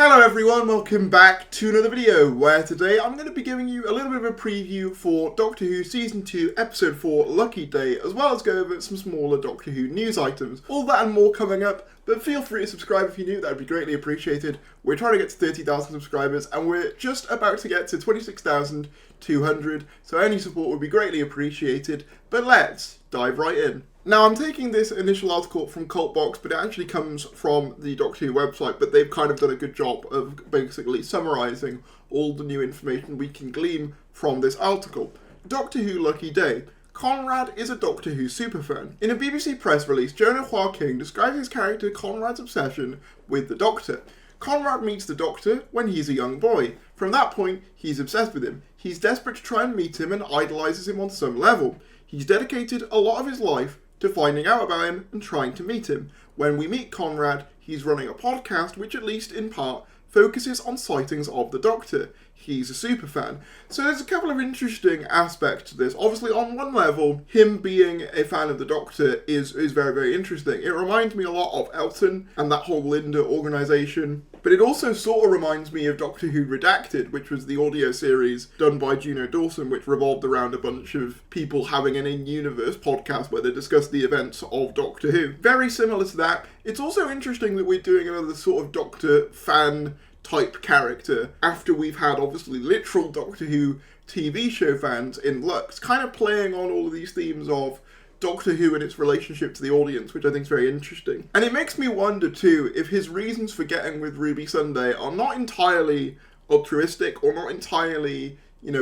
Hello everyone, welcome back to another video where today I'm going to be giving you a little bit of a preview for Doctor Who Season 2 Episode 4 Lucky Day, as well as go over some smaller Doctor Who news items. All that and more coming up, but feel free to subscribe if you're new, that would be greatly appreciated. We're trying to get to 30,000 subscribers and we're just about to get to 26,200, so any support would be greatly appreciated, but let's dive right in. Now, I'm taking this initial article from Cultbox, but it actually comes from the Doctor Who website, but they've kind of done a good job of basically summarising all the new information we can glean from this article. Doctor Who Lucky Day. Conrad is a Doctor Who superfan. In a BBC press release, Jonah Hua-King describes his character Conrad's obsession with the Doctor. Conrad meets the Doctor when he's a young boy. From that point, he's obsessed with him. He's desperate to try and meet him and idolises him on some level. He's dedicated a lot of his life to finding out about him and trying to meet him. When we meet Conrad, he's running a podcast which, at least in part, focuses on sightings of the Doctor. He's a superfan. So there's a couple of interesting aspects to this. Obviously, on one level, him being a fan of the Doctor is very, very interesting. It reminds me a lot of Elton and that whole Linda organisation. But it also sort of reminds me of Doctor Who Redacted, which was the audio series done by Juno Dawson, which revolved around a bunch of people having an in-universe podcast where they discuss the events of Doctor Who. Very similar to that. It's also interesting that we're doing another sort of Doctor fan type character after we've had obviously literal Doctor Who TV show fans in Lux, kind of playing on all of these themes of Doctor Who and its relationship to the audience, which I think is very interesting. And it makes me wonder too if his reasons for getting with Ruby Sunday are not entirely altruistic or not entirely,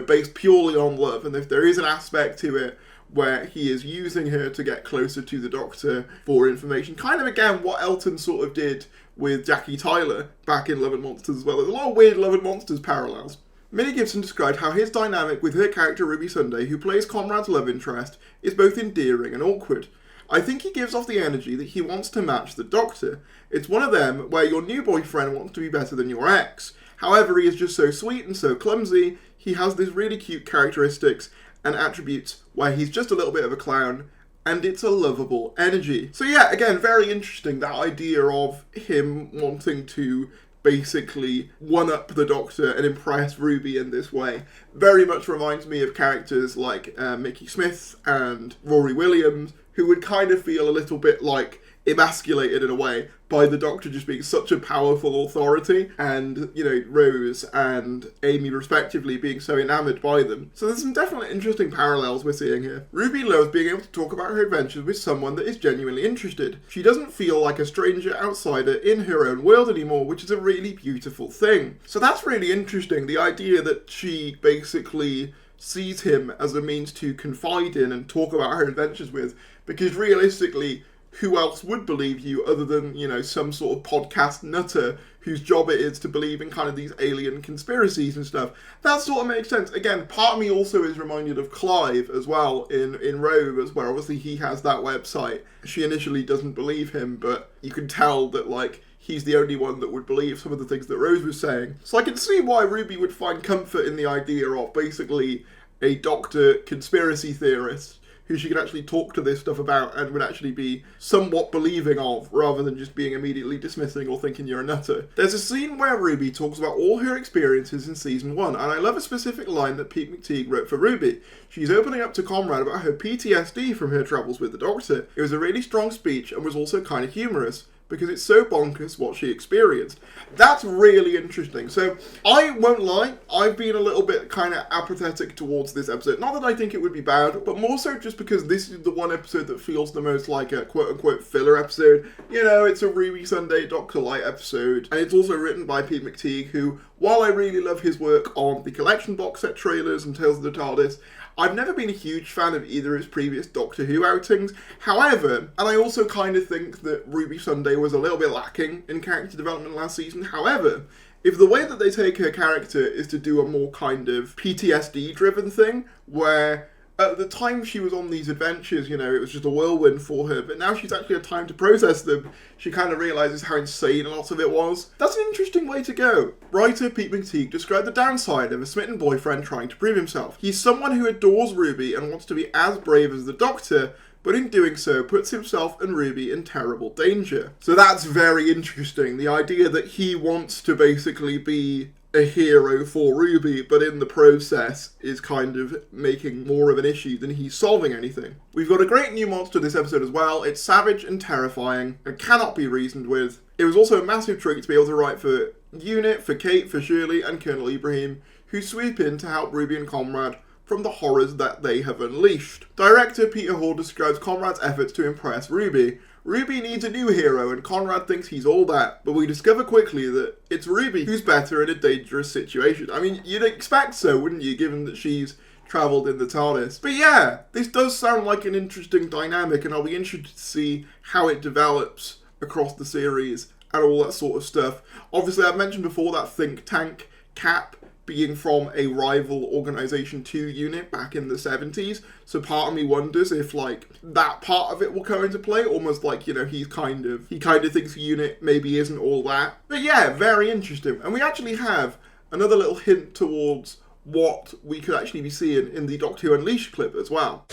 based purely on love, and if there is an aspect to it where he is using her to get closer to the Doctor for information. Kind of, again, what Elton sort of did with Jackie Tyler back in Love and Monsters as well. There's a lot of weird Love and Monsters parallels. Minnie Gibson described how his dynamic with her character Ruby Sunday, who plays Conrad's love interest, is both endearing and awkward. I think he gives off the energy that he wants to match the Doctor. It's one of them where your new boyfriend wants to be better than your ex. However, he is just so sweet and so clumsy. He has these really cute characteristics and attributes where he's just a little bit of a clown, and it's a lovable energy. So yeah, again, very interesting, that idea of him wanting to basically one-up the Doctor and impress Ruby in this way. Very much reminds me of characters like Mickey Smith and Rory Williams, who would kind of feel a little bit like emasculated in a way by the Doctor just being such a powerful authority, and, Rose and Amy respectively being so enamoured by them. So there's some definitely interesting parallels we're seeing here. Ruby loves being able to talk about her adventures with someone that is genuinely interested. She doesn't feel like a stranger outsider in her own world anymore, which is a really beautiful thing. So that's really interesting, the idea that she basically sees him as a means to confide in and talk about her adventures with, because realistically, who else would believe you other than, some sort of podcast nutter whose job it is to believe in kind of these alien conspiracies and stuff? That sort of makes sense. Again, part of me also is reminded of Clive as well in Rogue, where obviously he has that website. She initially doesn't believe him, but you can tell that, he's the only one that would believe some of the things that Rose was saying. So I can see why Ruby would find comfort in the idea of basically a Doctor conspiracy theorist who she could actually talk to this stuff about and would actually be somewhat believing of, rather than just being immediately dismissing or thinking you're a nutter. There's a scene where Ruby talks about all her experiences in Season 1, and I love a specific line that Pete wrote for Ruby. She's opening up to Conrad about her PTSD from her travels with the Doctor. It was a really strong speech and was also kind of humorous, because it's so bonkers what she experienced. That's really interesting. So, I won't lie, I've been a little bit kind of apathetic towards this episode. Not that I think it would be bad, but more so just because this is the one episode that feels the most like a quote-unquote filler episode. It's a Ruby Sunday Dr. Light episode, and it's also written by Pete Teague, who, while I really love his work on the collection box set trailers and Tales of the TARDIS, I've never been a huge fan of either of his previous Doctor Who outings. However, and I also kind of think that Ruby Sunday was a little bit lacking in character development last season. However, if the way that they take her character is to do a more kind of PTSD-driven thing, where at the time she was on these adventures, it was just a whirlwind for her, but now she's actually had time to process them. She kind of realises how insane a lot of it was. That's an interesting way to go. Writer Pete McTeague described the downside of a smitten boyfriend trying to prove himself. He's someone who adores Ruby and wants to be as brave as the Doctor, but in doing so puts himself and Ruby in terrible danger. So that's very interesting, the idea that he wants to basically be a hero for Ruby, but in the process is kind of making more of an issue than he's solving anything. We've got a great new monster this episode as well. It's savage and terrifying and cannot be reasoned with. It was also a massive treat to be able to write for Unit, for Kate, for Shirley and Colonel Ibrahim, who swoop in to help Ruby and Conrad from the horrors that they have unleashed. Director Peter Hall describes Conrad's efforts to impress Ruby. Ruby needs a new hero and Conrad thinks he's all that, but we discover quickly that it's Ruby who's better in a dangerous situation. I mean, you'd expect so, wouldn't you, given that she's travelled in the TARDIS. But yeah, this does sound like an interesting dynamic, and I'll be interested to see how it develops across the series and all that sort of stuff. Obviously, I've mentioned before that think tank Cap being from a rival organisation to Unit back in the 70s, so part of me wonders if, like, that part of it will come into play, almost like, you know, he kind of thinks Unit maybe isn't all that. But yeah, very interesting. And we actually have another little hint towards what we could actually be seeing in the Doctor Who Unleashed clip as well.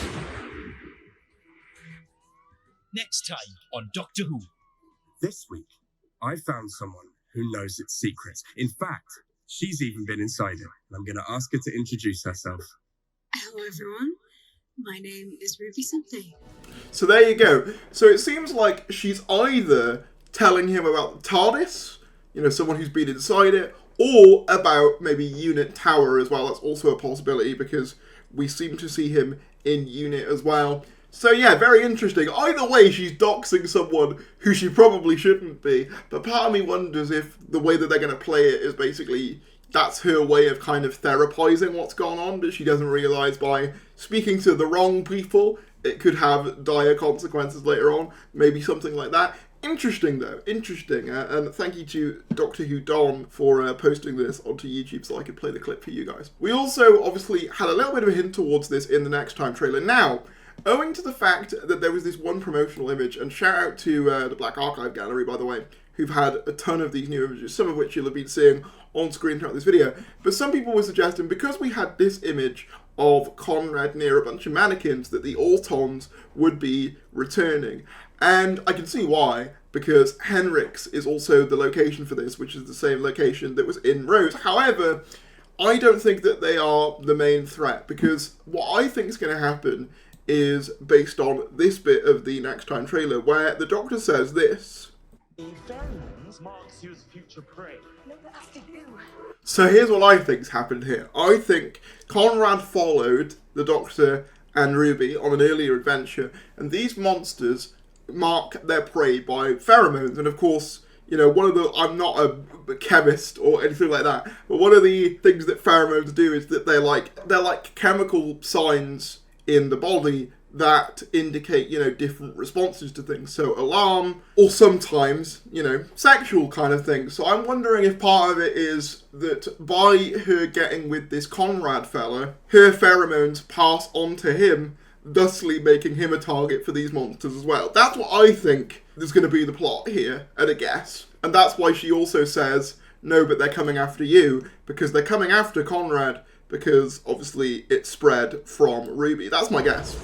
Next time on Doctor Who. This week, I found someone who knows its secrets. In fact, she's even been inside it, and I'm going to ask her to introduce herself. Hello everyone, my name is Ruby something. So there you go. So it seems like she's either telling him about the TARDIS, you know, someone who's been inside it, or about maybe Unit Tower as well. That's also a possibility because we seem to see him in Unit as well. So yeah, very interesting. Either way, she's doxing someone who she probably shouldn't be. But part of me wonders if the way that they're going to play it is basically that's her way of kind of therapizing what's gone on, but she doesn't realise by speaking to the wrong people, it could have dire consequences later on. Maybe something like that. Interesting though, interesting. And thank you to Doctor Who Don for posting this onto YouTube so I could play the clip for you guys. We also obviously had a little bit of a hint towards this in the Next Time trailer. Now, owing to the fact that there was this one promotional image, and shout out to the Black Archive Gallery, by the way, who've had a ton of these new images, some of which you'll have been seeing on screen throughout this video, but some people were suggesting, because we had this image of Conrad near a bunch of mannequins, that the Autons would be returning. And I can see why, because Henrik's is also the location for this, which is the same location that was in Rose. However, I don't think that they are the main threat, because what I think is going to happen is based on this bit of the Next Time trailer, where the Doctor says this. Pheromones marks you as future prey. No, but after who? So here's what I think's happened here. I think Conrad followed the Doctor and Ruby on an earlier adventure, and these monsters mark their prey by pheromones. And of course, you know, I'm not a chemist or anything like that, but one of the things that pheromones do is that they're like chemical signs in the body that indicate, you know, different responses to things. So alarm, or sometimes, you know, sexual kind of things. So I'm wondering if part of it is that by her getting with this Conrad fella, her pheromones pass on to him, thusly making him a target for these monsters as well. That's what I think is going to be the plot here, at a guess. And that's why she also says, no, but they're coming after you, because they're coming after Conrad, because obviously it spread from Ruby. That's my guess.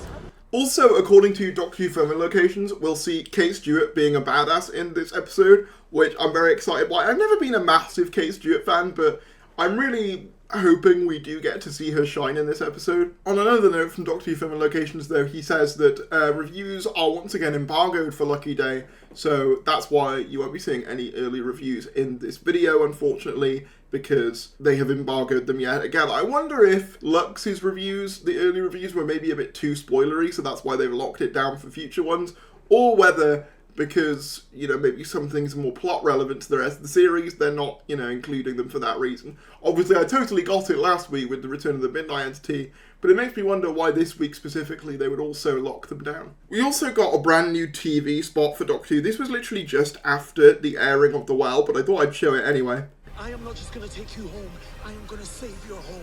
Also, according to Doctor Who filming locations, we'll see Kate Stewart being a badass in this episode, which I'm very excited by. I've never been a massive Kate Stewart fan, but I'm really hoping we do get to see her shine in this episode. On another note from Doctor Who filming locations, though, he says that reviews are once again embargoed for Lucky Day, so that's why you won't be seeing any early reviews in this video, unfortunately, because they have embargoed them yet again. I wonder if Lux's reviews, the early reviews, were maybe a bit too spoilery, so that's why they've locked it down for future ones, or whether because, you know, maybe some things are more plot relevant to the rest of the series, they're not, you know, including them for that reason. Obviously, I totally got it last week with the Return of the Midnight Entity, but it makes me wonder why this week specifically they would also lock them down. We also got a brand new TV spot for Doctor Who. This was literally just after the airing of The Well, but I thought I'd show it anyway. I am not just going to take you home, I am going to save your home.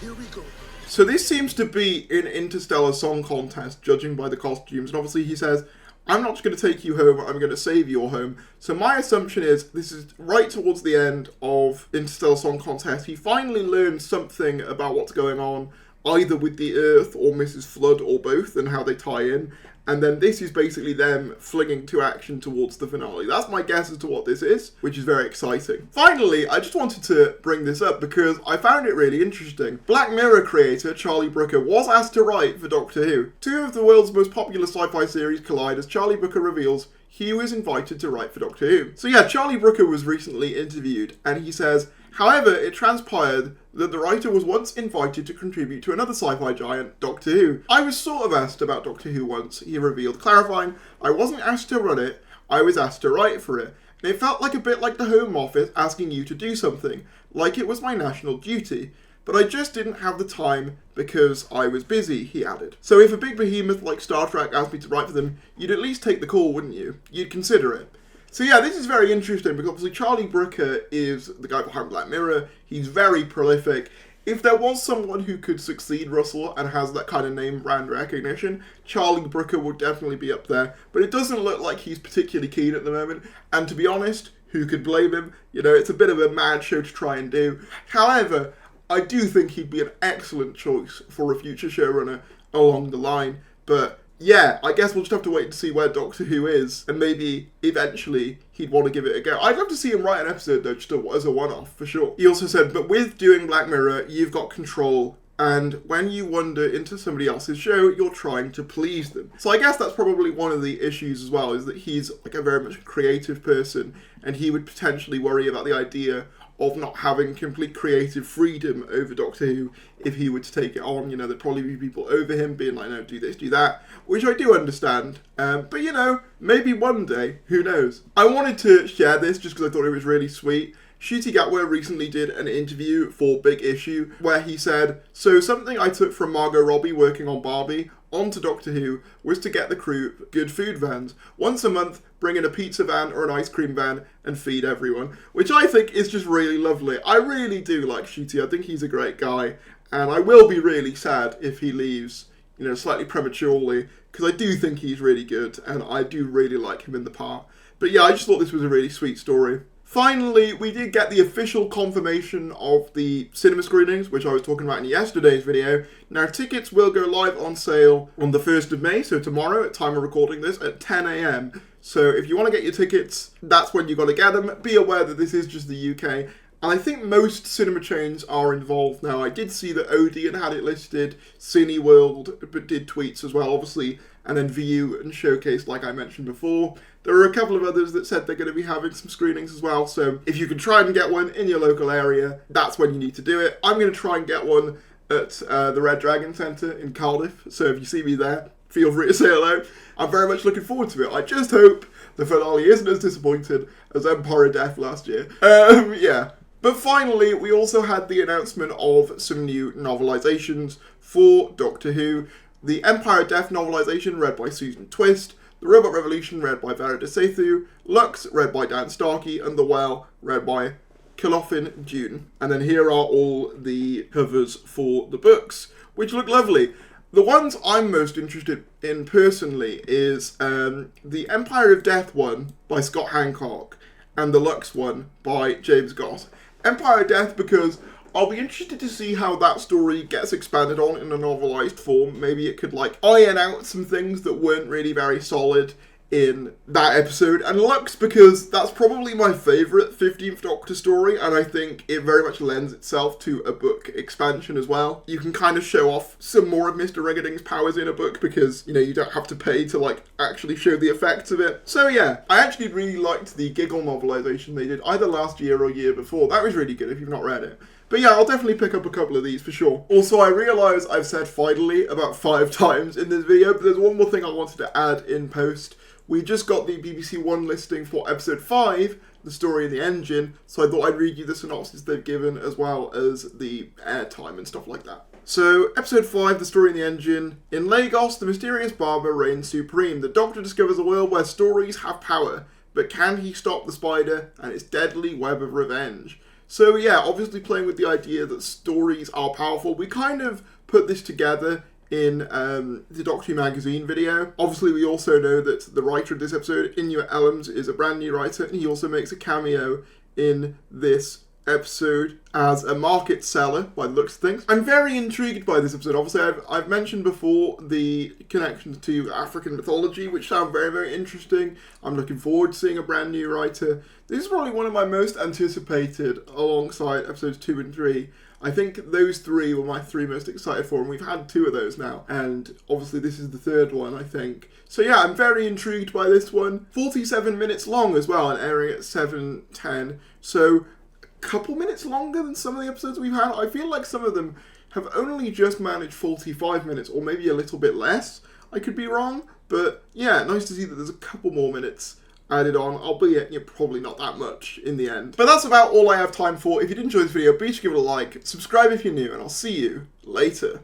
Here we go. So this seems to be an Interstellar Song Contest, judging by the costumes, and obviously he says, I'm not just going to take you home, I'm going to save your home. So my assumption is this is right towards the end of Interstellar Song Contest. He finally learned something about what's going on either with the Earth or Mrs. Flood or both, and how they tie in. And then this is basically them flinging to action towards the finale. That's my guess as to what this is, which is very exciting. Finally, I just wanted to bring this up because I found it really interesting. Black Mirror creator Charlie Brooker was asked to write for Doctor Who. Two of the world's most popular sci-fi series collide as Charlie Brooker reveals he was invited to write for Doctor Who. So yeah, Charlie Brooker was recently interviewed, and he says, however, it transpired that the writer was once invited to contribute to another sci-fi giant, Doctor Who. I was sort of asked about Doctor Who once, he revealed, clarifying, I wasn't asked to run it, I was asked to write for it. And it felt like a bit like the Home Office asking you to do something, like it was my national duty. But I just didn't have the time because I was busy, he added. So if a big behemoth like Star Trek asked me to write for them, you'd at least take the call, wouldn't you? You'd consider it. So yeah, this is very interesting because obviously Charlie Brooker is the guy behind Black Mirror. He's very prolific. If there was someone who could succeed Russell and has that kind of name brand recognition, Charlie Brooker would definitely be up there. But it doesn't look like he's particularly keen at the moment. And to be honest, who could blame him? You know, it's a bit of a mad show to try and do. However, I do think he'd be an excellent choice for a future showrunner along the line. But yeah, I guess we'll just have to wait to see where Doctor Who is, and maybe eventually he'd want to give it a go. I'd love to see him write an episode though, just as a one-off, for sure. He also said, but with doing Black Mirror, you've got control, and when you wander into somebody else's show, you're trying to please them. So I guess that's probably one of the issues as well, is that he's like a very much creative person, and he would potentially worry about the idea of not having complete creative freedom over Doctor Who if he were to take it on. You know, there'd probably be people over him being like, no, do this, do that, which I do understand. But, you know, maybe one day, who knows? I wanted to share this just because I thought it was really sweet. Ncuti Gatwa recently did an interview for Big Issue where he said, so something I took from Margot Robbie working on Barbie onto Doctor Who was to get the crew good food vans. Once a month, bring in a pizza van or an ice cream van and feed everyone, which I think is just really lovely. I really do like Ncuti. I think he's a great guy, and I will be really sad if he leaves, you know, slightly prematurely, because I do think he's really good, and I do really like him in the part. But yeah, I just thought this was a really sweet story. Finally, we did get the official confirmation of the cinema screenings, which I was talking about in yesterday's video. Now, tickets will go live on sale on the 1st of May, so tomorrow, at time of recording this, at 10 AM. So if you want to get your tickets, that's when you got to get them. Be aware that this is just the UK. And I think most cinema chains are involved now. I did see that Odeon had it listed, Cineworld but did tweets as well, obviously, and then View and Showcase, like I mentioned before. There are a couple of others that said they're going to be having some screenings as well, so if you can try and get one in your local area, that's when you need to do it. I'm going to try and get one at the Red Dragon Centre in Cardiff, so if you see me there, feel free to say hello. I'm very much looking forward to it. I just hope the finale isn't as disappointed as Empire of Death last year. Yeah. But finally, we also had the announcement of some new novelizations for Doctor Who. The Empire of Death novelization, read by Susan Twist, The Robot Revolution, read by Vera De Sethu, Lux, read by Dan Starkey, and The Well, read by Kilofin June. And then here are all the covers for the books, which look lovely. The ones I'm most interested in personally is the Empire of Death one by Scott Hancock and the Lux one by James Goss. Empire of Death because I'll be interested to see how that story gets expanded on in a novelised form. Maybe it could, like, iron out some things that weren't really very solid in that episode. And Lux, because that's probably my favourite 15th Doctor story, and I think it very much lends itself to a book expansion as well. You can kind of show off some more of Mr. Riggeding's powers in a book because, you know, you don't have to pay to, like, actually show the effects of it. So yeah, I actually really liked the Giggle novelisation they did either last year or year before. That was really good if you've not read it. But yeah, I'll definitely pick up a couple of these for sure. Also, I realise I've said finally about 5 times in this video, but there's one more thing I wanted to add in post. We just got the BBC One listing for episode 5, The Story in the Engine, so I thought I'd read you the synopsis they've given as well as the airtime and stuff like that. So, episode 5, The Story in the Engine. In Lagos, the mysterious barber reigns supreme. The Doctor discovers a world where stories have power, but can he stop the spider and its deadly web of revenge? So yeah, obviously playing with the idea that stories are powerful. We kind of put this together in the Doctor Who magazine video. Obviously, we also know that the writer of this episode, Inuit Ellams, is a brand new writer, and he also makes a cameo in this episode as a market seller by the looks of things. I'm very intrigued by this episode. Obviously, I've mentioned before the connections to African mythology, which sound very, very interesting. I'm looking forward to seeing a brand new writer. This is probably one of my most anticipated alongside episodes 2 and 3. I think those 3 were my 3 most excited for, and we've had 2 of those now. And obviously this is the 3rd one, I think. So yeah, I'm very intrigued by this one. 47 minutes long as well, and airing at 7:10. So a couple minutes longer than some of the episodes we've had. I feel like some of them have only just managed 45 minutes, or maybe a little bit less. I could be wrong, but yeah, nice to see that there's a couple more minutes added on, albeit probably not that much in the end. But that's about all I have time for. If you did enjoy this video, be sure to give it a like, subscribe if you're new, and I'll see you later.